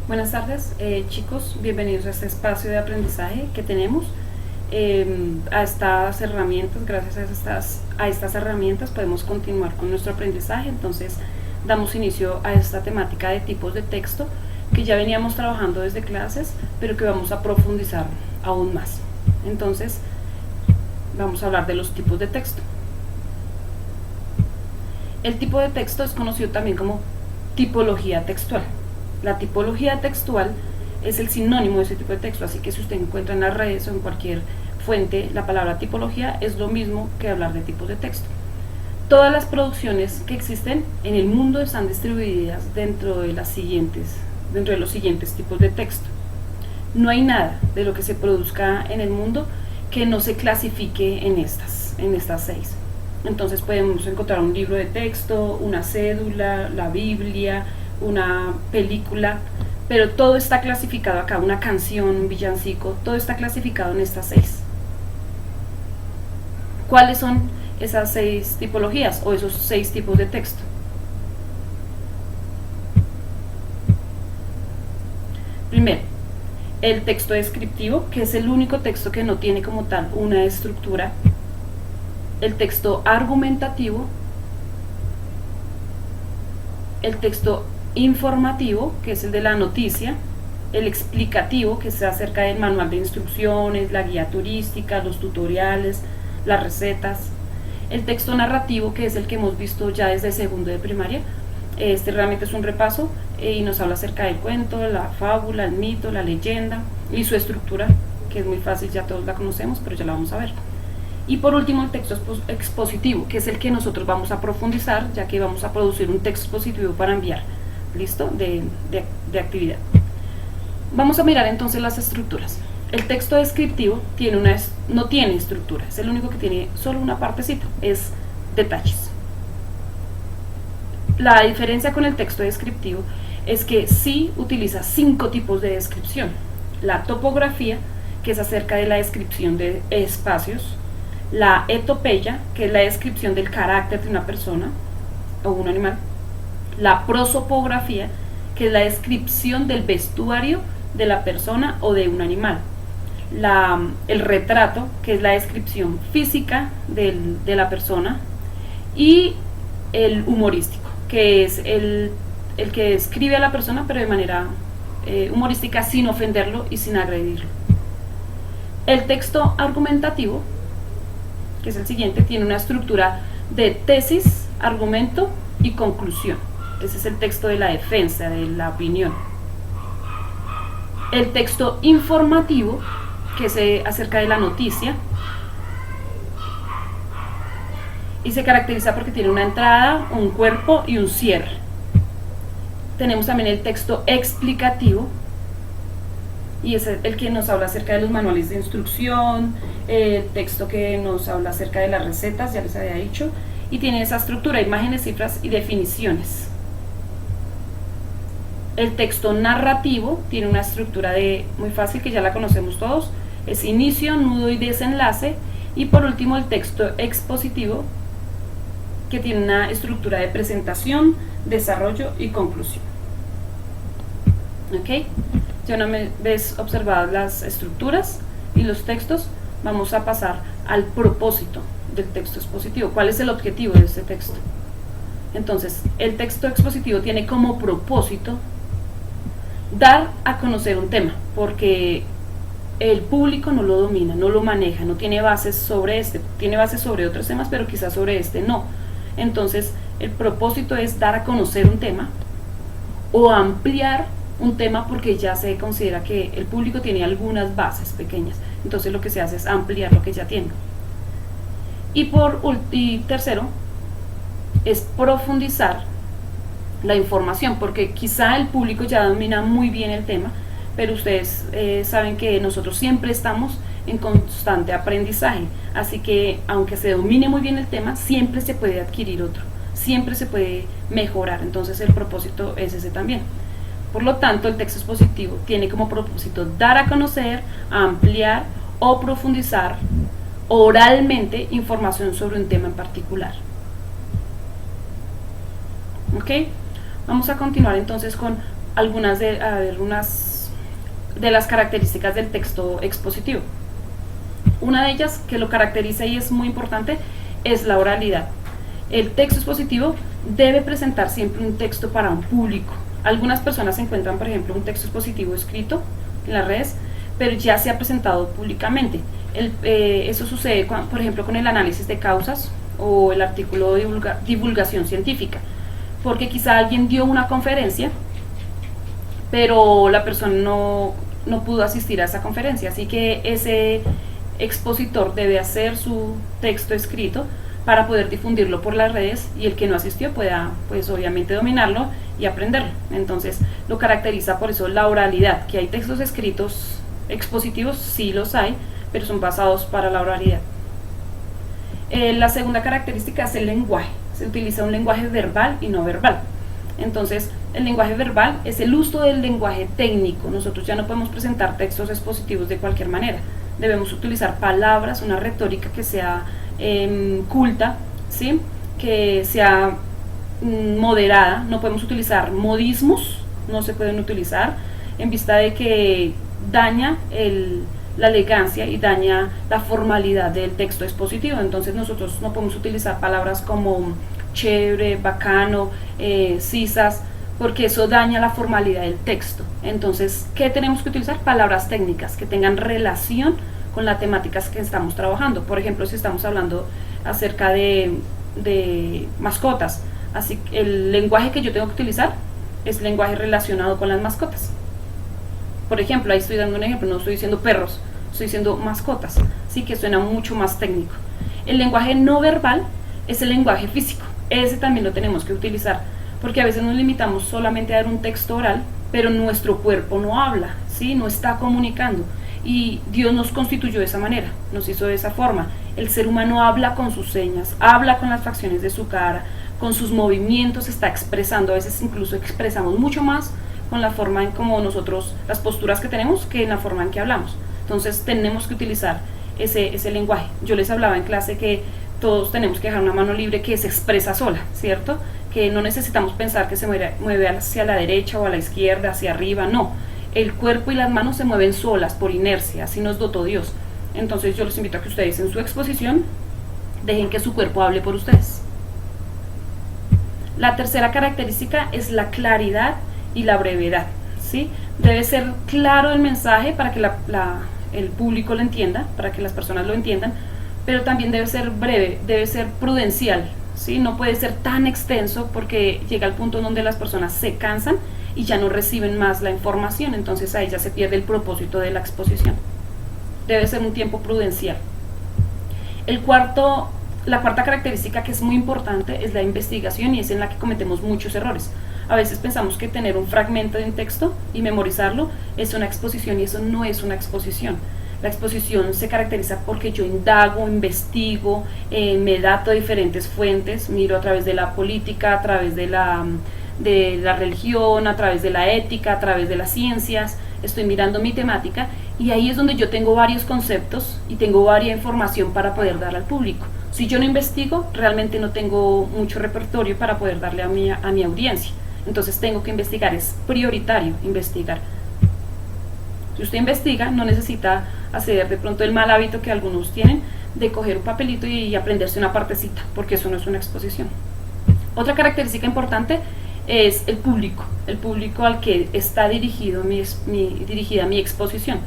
Buenas tardes, chicos, bienvenidos a este espacio de aprendizaje que tenemos. A estas herramientas, gracias a estas herramientas podemos continuar con nuestro aprendizaje. Entonces damos inicio a esta temática de tipos de texto que ya veníamos trabajando desde clases, pero que vamos a profundizar aún más. Entonces vamos a hablar de los tipos de texto. El tipo de texto es conocido también como tipología textual. La tipología textual es el sinónimo de ese tipo de texto, así que si usted encuentra en las redes o en cualquier fuente la palabra tipología, es lo mismo que hablar de tipos de texto. Todas las producciones que existen en el mundo están distribuidas dentro de los siguientes tipos de texto. No hay nada de lo que se produzca en el mundo que no se clasifique en estas 6. Entonces podemos encontrar un libro de texto, una cédula, la Biblia, una película, pero todo está clasificado acá, una canción, un villancico, todo está clasificado en estas 6. ¿Cuáles son esas 6 tipologías o esos 6 tipos de texto? Primero, el texto descriptivo, que es el único texto que no tiene como tal una estructura. El texto argumentativo, el texto informativo, que es el de la noticia, el explicativo, que se acerca del manual de instrucciones, la guía turística, los tutoriales, las recetas, el texto narrativo, que es el que hemos visto ya desde segundo de primaria. Este realmente es un repaso y nos habla acerca del cuento, la fábula, el mito, la leyenda y su estructura, que es muy fácil, ya todos la conocemos, pero ya la vamos a ver. Y por último, el texto expositivo, que es el que nosotros vamos a profundizar, ya que vamos a producir un texto expositivo para enviar, ¿listo? De actividad. Vamos a mirar entonces las estructuras. El texto descriptivo no tiene estructura, es el único que tiene solo una partecita, es detalles. La diferencia con el texto descriptivo es que sí utiliza 5 tipos de descripción. La topografía, que es acerca de la descripción de espacios. La etopeya, que es la descripción del carácter de una persona o un animal. La prosopografía, que es la descripción del vestuario de la persona o de un animal. El retrato, que es la descripción física de la persona. Y el humorístico, que es el que describe a la persona pero de manera humorística, sin ofenderlo y sin agredirlo. El texto argumentativo, que es el siguiente, tiene una estructura de tesis, argumento y conclusión. Ese es el texto de la defensa, de la opinión. El texto informativo, que se acerca de la noticia, y se caracteriza porque tiene una entrada, un cuerpo y un cierre. Tenemos también el texto explicativo, y es el que nos habla acerca de los manuales de instrucción, el texto que nos habla acerca de las recetas, ya les había dicho, y tiene esa estructura, imágenes, cifras y definiciones. El texto narrativo tiene una estructura muy fácil, que ya la conocemos todos, es inicio, nudo y desenlace. Y por último, el texto expositivo, que tiene una estructura de presentación, desarrollo y conclusión. ¿Ok? Ya una vez observadas las estructuras y los textos, vamos a pasar al propósito del texto expositivo. ¿Cuál es el objetivo de este texto? Entonces, el texto expositivo tiene como propósito dar a conocer un tema, porque el público no lo domina, no lo maneja, no tiene bases sobre este, tiene bases sobre otros temas, pero quizás sobre este no. Entonces, el propósito es dar a conocer un tema o ampliar un tema, porque ya se considera que el público tiene algunas bases pequeñas, entonces lo que se hace es ampliar lo que ya tiene. Y tercero, es profundizar la información, porque quizá el público ya domina muy bien el tema, pero ustedes saben que nosotros siempre estamos en constante aprendizaje, así que aunque se domine muy bien el tema, siempre se puede adquirir otro, siempre se puede mejorar. Entonces el propósito es ese también. Por lo tanto, el texto expositivo tiene como propósito dar a conocer, ampliar o profundizar oralmente información sobre un tema en particular. ¿Ok? Vamos a continuar entonces con algunas de las características del texto expositivo. Una de ellas que lo caracteriza y es muy importante es la oralidad. El texto expositivo debe presentar siempre un texto para un público. Algunas personas encuentran, por ejemplo, un texto expositivo escrito en las redes, pero ya se ha presentado públicamente. Eso sucede, por ejemplo, con el análisis de causas o el artículo de divulgación científica, porque quizá alguien dio una conferencia, pero la persona no pudo asistir a esa conferencia, así que ese expositor debe hacer su texto escrito para poder difundirlo por las redes y el que no asistió pueda, pues obviamente, dominarlo y aprenderlo. Entonces lo caracteriza por eso la oralidad, que hay textos escritos expositivos, sí los hay, pero son basados para la oralidad. La segunda característica es el lenguaje. Se utiliza un lenguaje verbal y no verbal. Entonces, el lenguaje verbal es el uso del lenguaje técnico. Nosotros ya no podemos presentar textos expositivos de cualquier manera. Debemos utilizar palabras, una retórica que sea culta, ¿sí? Que sea moderada. No podemos utilizar modismos, no se pueden utilizar, en vista de que daña la elegancia y daña la formalidad del texto expositivo. Entonces nosotros no podemos utilizar palabras como chévere, bacano, sisas, porque eso daña la formalidad del texto. Entonces, ¿qué tenemos que utilizar? Palabras técnicas que tengan relación con las temáticas que estamos trabajando. Por ejemplo, si estamos hablando acerca de mascotas, así que el lenguaje que yo tengo que utilizar es lenguaje relacionado con las mascotas. Por ejemplo, ahí estoy dando un ejemplo, no estoy diciendo perros, estoy diciendo mascotas, sí, que suena mucho más técnico. El lenguaje no verbal es el lenguaje físico, ese también lo tenemos que utilizar, porque a veces nos limitamos solamente a dar un texto oral, pero nuestro cuerpo no habla, ¿sí? No está comunicando, y Dios nos constituyó de esa manera, nos hizo de esa forma. El ser humano habla con sus señas, habla con las facciones de su cara, con sus movimientos está expresando, a veces incluso expresamos mucho más con la forma en como nosotros, las posturas que tenemos, que en la forma en que hablamos. Entonces tenemos que utilizar ese lenguaje. Yo les hablaba en clase que todos tenemos que dejar una mano libre que se expresa sola, ¿cierto? Que no necesitamos pensar que se mueve hacia la derecha o a la izquierda, hacia arriba, no. El cuerpo y las manos se mueven solas por inercia, así nos dotó Dios. Entonces yo les invito a que ustedes en su exposición dejen que su cuerpo hable por ustedes. La tercera característica es la claridad y la brevedad, ¿sí? Debe ser claro el mensaje para que el público lo entienda, para que las personas lo entiendan, pero también debe ser breve, debe ser prudencial, ¿sí? No puede ser tan extenso porque llega al punto donde las personas se cansan y ya no reciben más la información, entonces ahí ya se pierde el propósito de la exposición. Debe ser un tiempo prudencial. La cuarta característica que es muy importante es la investigación, y es en la que cometemos muchos errores. A veces pensamos que tener un fragmento de un texto y memorizarlo es una exposición, y eso no es una exposición. La exposición se caracteriza porque yo indago, investigo, me dato de diferentes fuentes, miro a través de la política, a través de la religión, a través de la ética, a través de las ciencias, estoy mirando mi temática, y ahí es donde yo tengo varios conceptos y tengo varia información para poder dar al público. Si yo no investigo, realmente no tengo mucho repertorio para poder darle a mi audiencia. Entonces tengo que investigar, es prioritario investigar. Si usted investiga, no necesita hacer de pronto el mal hábito que algunos tienen de coger un papelito y aprenderse una partecita, porque eso no es una exposición. Otra característica importante es el público al que está dirigida mi exposición.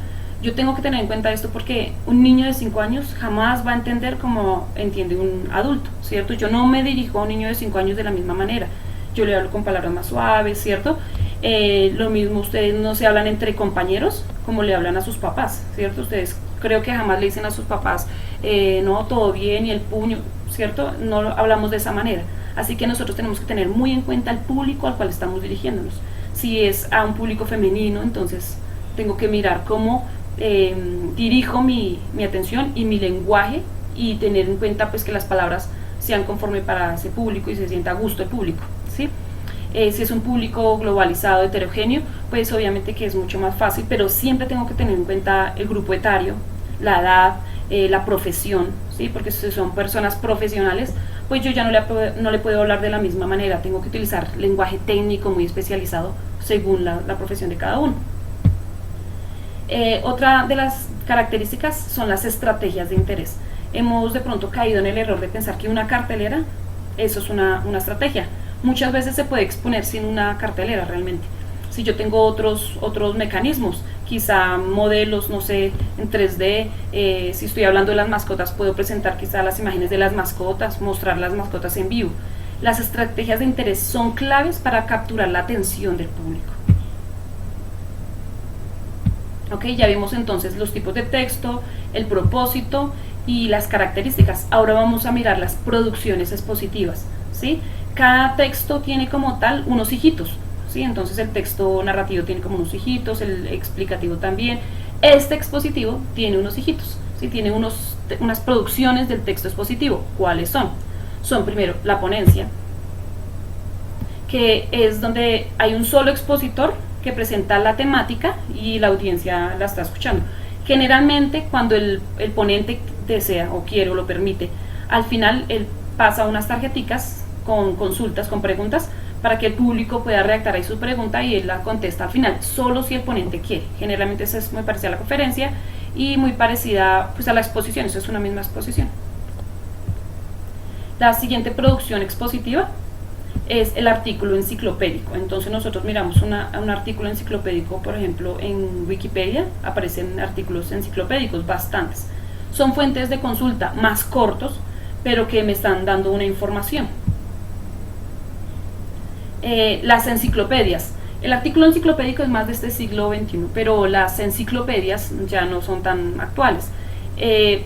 Yo tengo que tener en cuenta esto porque un niño de 5 años jamás va a entender como entiende un adulto, ¿cierto? Yo no me dirijo a un niño de 5 años de la misma manera. Yo le hablo con palabras más suaves, ¿cierto? Lo mismo, ustedes no se hablan entre compañeros como le hablan a sus papás, ¿cierto? Ustedes creo que jamás le dicen a sus papás, no, todo bien, y el puño, ¿cierto? No hablamos de esa manera. Así que nosotros tenemos que tener muy en cuenta el público al cual estamos dirigiéndonos. Si es a un público femenino, entonces tengo que mirar cómo dirijo mi atención y mi lenguaje, y tener en cuenta pues que las palabras sean conforme para ese público y se sienta a gusto el público, ¿sí? Si es un público globalizado, heterogéneo, pues obviamente que es mucho más fácil, pero siempre tengo que tener en cuenta el grupo etario, la edad, la profesión, ¿sí? Porque si son personas profesionales, pues yo ya no le puedo hablar de la misma manera, tengo que utilizar lenguaje técnico muy especializado según la profesión de cada uno. Otra de las características son las estrategias de interés. Hemos de pronto caído en el error de pensar que una cartelera, eso es una estrategia. Muchas veces se puede exponer sin una cartelera realmente. Si yo tengo otros mecanismos, quizá modelos, no sé, en 3D, si estoy hablando de las mascotas, puedo presentar quizá las imágenes de las mascotas, mostrar las mascotas en vivo. Las estrategias de interés son claves para capturar la atención del público. Ok, ya vimos entonces los tipos de texto, el propósito y las características. Ahora vamos a mirar las producciones expositivas, ¿sí? Cada texto tiene como tal unos hijitos, ¿sí? Entonces el texto narrativo tiene como unos hijitos, el explicativo también. Este expositivo tiene unos hijitos, ¿sí? Tiene unas producciones del texto expositivo. ¿Cuáles son? Son primero la ponencia, que es donde hay un solo expositor que presenta la temática y la audiencia la está escuchando. Generalmente cuando el ponente desea o quiere o lo permite, al final él pasa unas tarjeticas con consultas, con preguntas, para que el público pueda redactar ahí su pregunta y él la contesta al final, solo si el ponente quiere. Generalmente eso es muy parecida a la conferencia y muy parecida pues a la exposición, eso es una misma exposición. La siguiente producción expositiva es el artículo enciclopédico. Entonces nosotros miramos un artículo enciclopédico, por ejemplo en Wikipedia aparecen artículos enciclopédicos bastantes. Son fuentes de consulta más cortos, pero que me están dando una información. Las enciclopedias. El artículo enciclopédico es más de este siglo XXI, pero las enciclopedias ya no son tan actuales,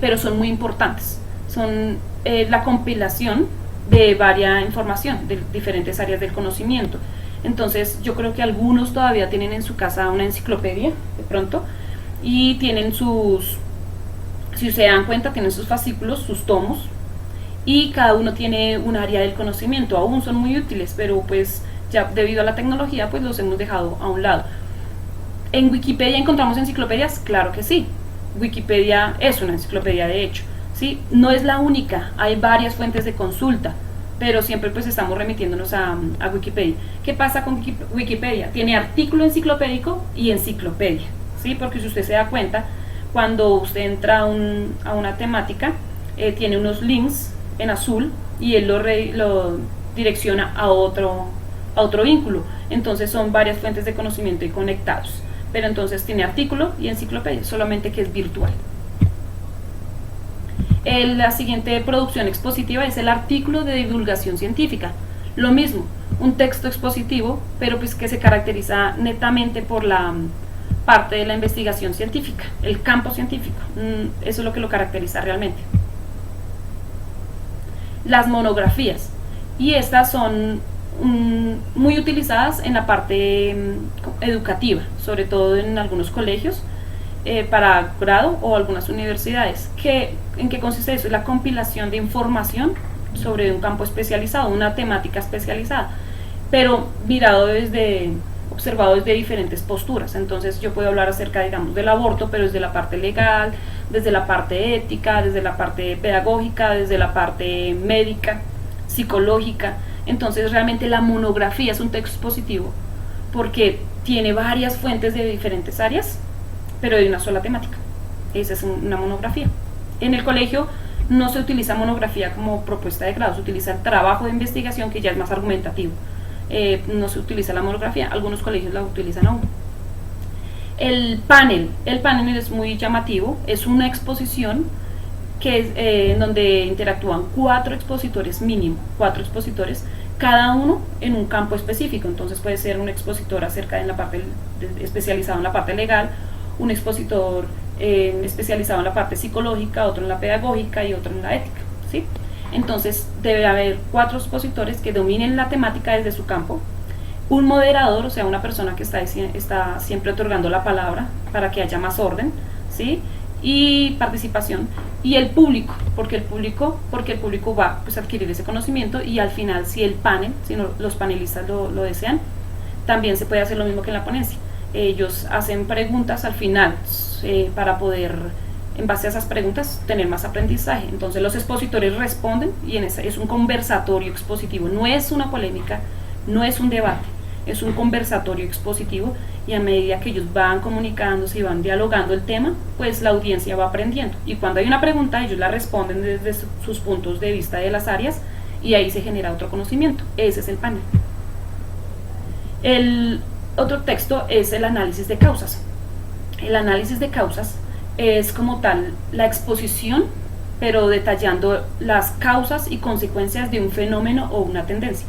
pero son muy importantes. Son la compilación de varia información de diferentes áreas del conocimiento. Entonces yo creo que algunos todavía tienen en su casa una enciclopedia de pronto y tienen si se dan cuenta, tienen sus fascículos, sus tomos, y cada uno tiene un área del conocimiento. Aún son muy útiles, pero pues ya debido a la tecnología pues los hemos dejado a un lado. ¿En Wikipedia encontramos enciclopedias? Claro que sí. Wikipedia es una enciclopedia de hecho, ¿sí? No es la única, hay varias fuentes de consulta, pero siempre pues estamos remitiéndonos a Wikipedia. ¿Qué pasa con Wikipedia? Tiene artículo enciclopédico y enciclopedia, ¿sí? Porque si usted se da cuenta, cuando usted entra a una temática, tiene unos links en azul y él lo direcciona a otro vínculo. Entonces son varias fuentes de conocimiento y conectados, pero entonces tiene artículo y enciclopedia, solamente que es virtual. La siguiente producción expositiva es el artículo de divulgación científica. Lo mismo, un texto expositivo, pero pues que se caracteriza netamente por la parte de la investigación científica, el campo científico. Eso es lo que lo caracteriza realmente. Las monografías, y estas son muy utilizadas en la parte educativa, sobre todo en algunos colegios, para grado o algunas universidades. ¿En qué consiste eso? Es la compilación de información sobre un campo especializado, una temática especializada, pero observado desde diferentes posturas. Entonces yo puedo hablar acerca, digamos, del aborto, pero desde la parte legal, desde la parte ética, desde la parte pedagógica, desde la parte médica, psicológica. Entonces realmente la monografía es un texto expositivo porque tiene varias fuentes de diferentes áreas, pero de una sola temática. Esa es una monografía. En el colegio no se utiliza monografía como propuesta de grado, se utiliza el trabajo de investigación, que ya es más argumentativo. No se utiliza la monografía, algunos colegios la utilizan aún. El panel es muy llamativo, es una exposición en donde interactúan 4 expositores mínimo, 4 expositores, cada uno en un campo específico. Entonces puede ser un expositor especializado en la parte legal, un expositor especializado en la parte psicológica, otro en la pedagógica y otro en la ética, ¿sí? Entonces debe haber 4 expositores que dominen la temática desde su campo, un moderador, o sea, una persona que está siempre otorgando la palabra para que haya más orden, ¿sí? Y participación, y el público, porque el público va pues, a adquirir ese conocimiento, y al final si los panelistas lo desean, también se puede hacer lo mismo que en la ponencia. Ellos hacen preguntas al final para poder, en base a esas preguntas, tener más aprendizaje. Entonces los expositores responden y es un conversatorio expositivo, no es una polémica, no es un debate, es un conversatorio expositivo, y a medida que ellos van comunicándose y van dialogando el tema, pues la audiencia va aprendiendo, y cuando hay una pregunta ellos la responden desde sus puntos de vista de las áreas, y ahí se genera otro conocimiento. Ese es el panel. El otro texto es el análisis de causas. El análisis de causas es como tal la exposición, pero detallando las causas y consecuencias de un fenómeno o una tendencia.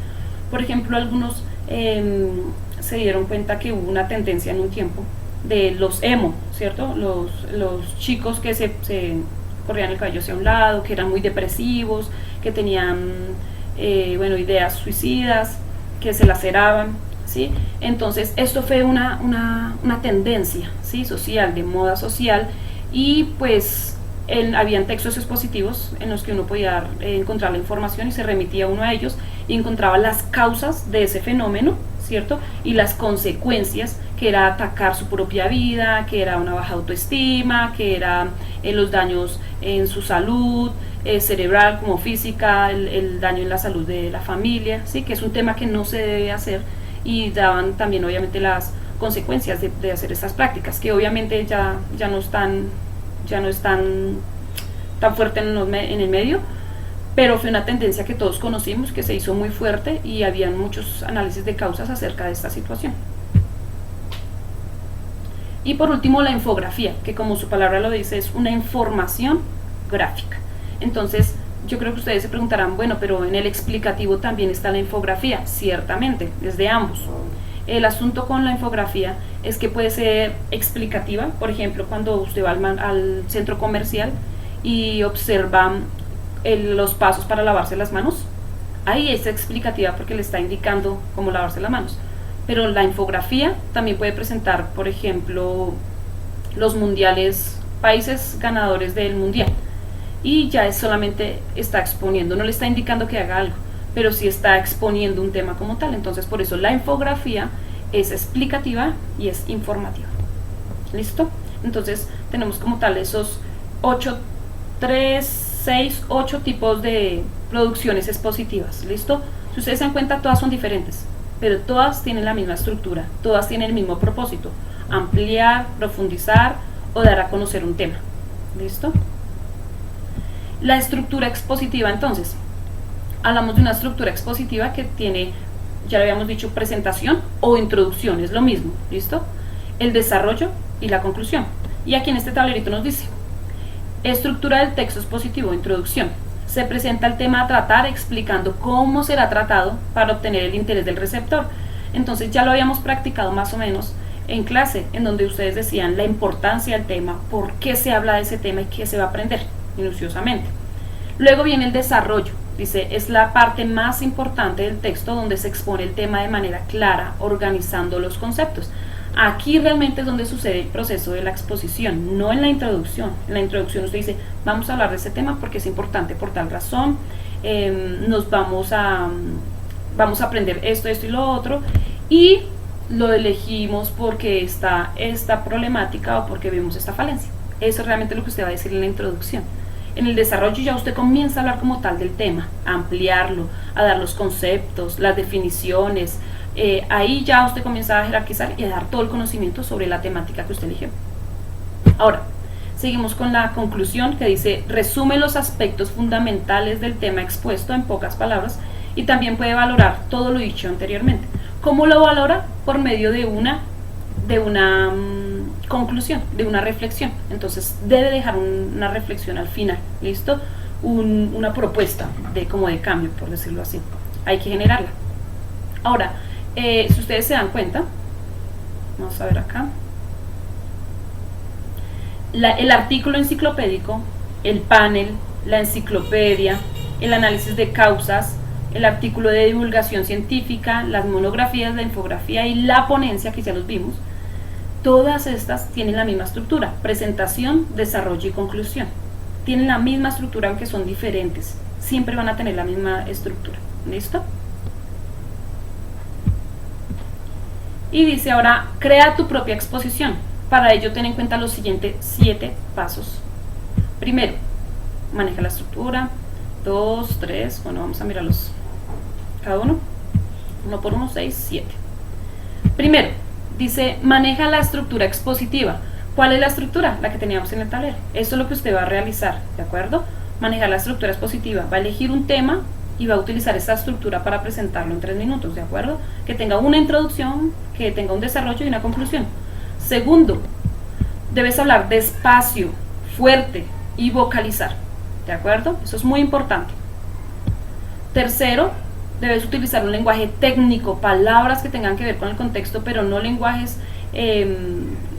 Por ejemplo, algunos se dieron cuenta que hubo una tendencia en un tiempo de los emo, ¿cierto? Los chicos que se corrían el cabello hacia un lado, que eran muy depresivos, que tenían ideas suicidas, que se laceraban, ¿sí? Entonces esto fue una tendencia, ¿sí? Social, de moda social, y pues habían textos expositivos en los que uno podía encontrar la información y se remitía uno a ellos y encontraba las causas de ese fenómeno, ¿cierto? Y las consecuencias, que era atacar su propia vida, que era una baja autoestima, que era los daños en su salud cerebral como física, el daño en la salud de la familia, ¿sí? Que es un tema que no se debe hacer, y daban también obviamente las consecuencias de hacer estas prácticas, que obviamente ya no están tan fuerte en el medio, pero fue una tendencia que todos conocimos, que se hizo muy fuerte, y habían muchos análisis de causas acerca de esta situación. Y por último, la infografía, que como su palabra lo dice, es una información gráfica. Entonces yo creo que ustedes se preguntarán, bueno, pero en el explicativo también está la infografía. Ciertamente, desde ambos. El asunto con la infografía es que puede ser explicativa. Por ejemplo, cuando usted va al centro comercial y observa los pasos para lavarse las manos, ahí es explicativa porque le está indicando cómo lavarse las manos. Pero la infografía también puede presentar, por ejemplo, los mundiales, países ganadores del mundial, y ya es solamente está exponiendo, no le está indicando que haga algo, pero sí está exponiendo un tema como tal. Entonces por eso la infografía es explicativa y es informativa. ¿Listo? Entonces tenemos como tal esos 8 tipos de producciones expositivas. ¿Listo? Si ustedes se dan cuenta, todas son diferentes, pero todas tienen la misma estructura, todas tienen el mismo propósito: ampliar, profundizar o dar a conocer un tema. ¿Listo? La estructura expositiva, entonces, hablamos de una estructura expositiva que tiene, ya lo habíamos dicho, presentación o introducción, es lo mismo, ¿listo? El desarrollo y la conclusión. Y aquí en este tablerito nos dice: estructura del texto expositivo, introducción. Se presenta el tema a tratar explicando cómo será tratado para obtener el interés del receptor. Entonces ya lo habíamos practicado más o menos en clase, en donde ustedes decían la importancia del tema, por qué se habla de ese tema y qué se va a aprender minuciosamente. Luego viene el desarrollo. Dice, es la parte más importante del texto donde se expone el tema de manera clara, organizando los conceptos. Aquí realmente es donde sucede el proceso de la exposición, no en la introducción. En la introducción usted dice, vamos a hablar de este tema porque es importante por tal razón, vamos a aprender esto y lo otro, y lo elegimos porque está esta problemática o porque vemos esta falencia. Eso es realmente lo que usted va a decir en la introducción. En el desarrollo ya usted comienza a hablar como tal del tema, a ampliarlo, a dar los conceptos, las definiciones. Ahí ya usted comienza a jerarquizar y a dar todo el conocimiento sobre la temática que usted eligió. Ahora, seguimos con la conclusión, que dice: resume los aspectos fundamentales del tema expuesto en pocas palabras, y también puede valorar todo lo dicho anteriormente. ¿Cómo lo valora? Por medio de una conclusión, de una reflexión. Entonces debe dejar una reflexión al final, ¿listo? Una propuesta como de cambio, por decirlo así. Hay que generarla. Ahora, si ustedes se dan cuenta, vamos a ver acá, el artículo enciclopédico, el panel, la enciclopedia, el análisis de causas, el artículo de divulgación científica, las monografías, la infografía y la ponencia, que ya los vimos, todas estas tienen la misma estructura: presentación, desarrollo y conclusión. Tienen la misma estructura, aunque son diferentes, siempre van a tener la misma estructura. ¿Listo? Y dice ahora, crea tu propia exposición. Para ello ten en cuenta los siguientes 7 pasos. Primero, maneja la estructura. 2, 3, bueno, vamos a mirarlos cada uno. 1 por 1, 6, 7. Primero, dice, maneja la estructura expositiva. ¿Cuál es la estructura? La que teníamos en el tablero. Eso es lo que usted va a realizar, ¿de acuerdo? Manejar la estructura expositiva. Va a elegir un tema y va a utilizar esa estructura para presentarlo en 3 minutos, ¿de acuerdo? Que tenga una introducción, que tenga un desarrollo y una conclusión. Segundo, debes hablar despacio, fuerte y vocalizar, ¿de acuerdo? Eso es muy importante. Tercero, debes utilizar un lenguaje técnico, palabras que tengan que ver con el contexto, pero no lenguajes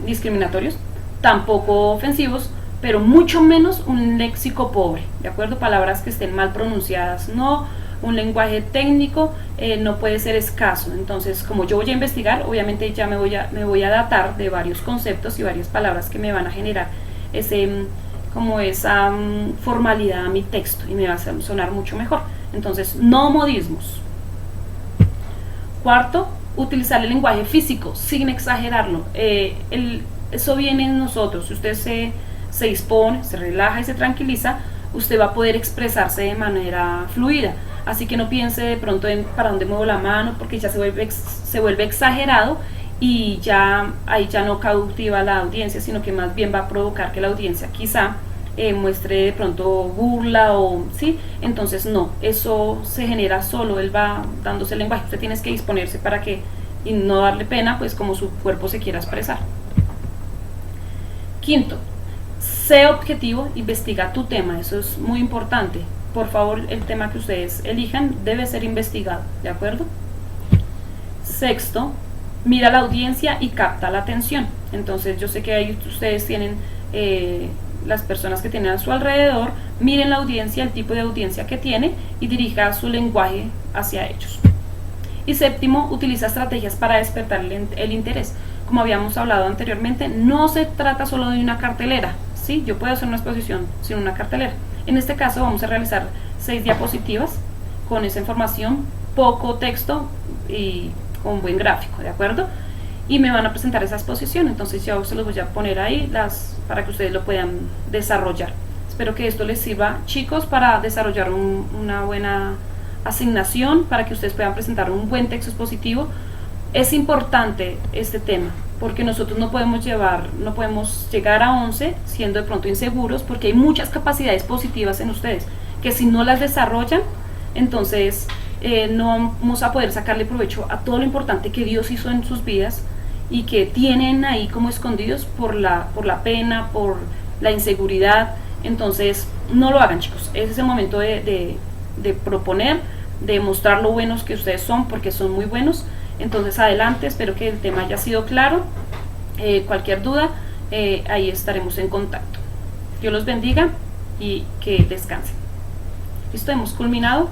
discriminatorios, tampoco ofensivos, pero mucho menos un léxico pobre, ¿de acuerdo? Palabras que estén mal pronunciadas, no. Un lenguaje técnico no puede ser escaso. Entonces, como yo voy a investigar, obviamente ya me voy a datar de varios conceptos y varias palabras que me van a generar esa formalidad a mi texto y me va a sonar mucho mejor. Entonces, no modismos. Cuarto, utilizar el lenguaje físico sin exagerarlo. Eso viene en nosotros. Si usted se dispone, se relaja y se tranquiliza, usted va a poder expresarse de manera fluida. Así que no piense de pronto en para dónde muevo la mano, porque ya se vuelve exagerado y ahí ya no cautiva a la audiencia, sino que más bien va a provocar que la audiencia quizá muestre de pronto burla o sí. Entonces no, eso se genera solo, él va dándose el lenguaje. Usted tiene que disponerse para que y no darle pena, pues como su cuerpo se quiera expresar. Quinto, sé objetivo, investiga tu tema, eso es muy importante. Por favor, el tema que ustedes elijan debe ser investigado, ¿de acuerdo? Sexto, mira la audiencia y capta la atención. Entonces, yo sé que ahí ustedes tienen las personas que tienen a su alrededor, miren la audiencia, el tipo de audiencia que tiene y dirija su lenguaje hacia ellos. Y séptimo, utiliza estrategias para despertar el interés. Como habíamos hablado anteriormente, no se trata solo de una cartelera, ¿sí? Yo puedo hacer una exposición sin una cartelera. En este caso vamos a realizar 6 diapositivas con esa información, poco texto y con buen gráfico, ¿de acuerdo? Y me van a presentar esa exposición, entonces ya se los voy a poner ahí para que ustedes lo puedan desarrollar. Espero que esto les sirva, chicos, para desarrollar una buena asignación, para que ustedes puedan presentar un buen texto expositivo. Es importante este tema, porque nosotros no podemos llegar a 11 siendo de pronto inseguros, porque hay muchas capacidades positivas en ustedes, que si no las desarrollan, entonces no vamos a poder sacarle provecho a todo lo importante que Dios hizo en sus vidas y que tienen ahí como escondidos por la pena, por la inseguridad. Entonces no lo hagan, chicos. Ese es el momento de proponer, de mostrar lo buenos que ustedes son, porque son muy buenos. Entonces adelante, espero que el tema haya sido claro. Cualquier duda, ahí estaremos en contacto. Dios los bendiga y que descansen. Listo, hemos culminado.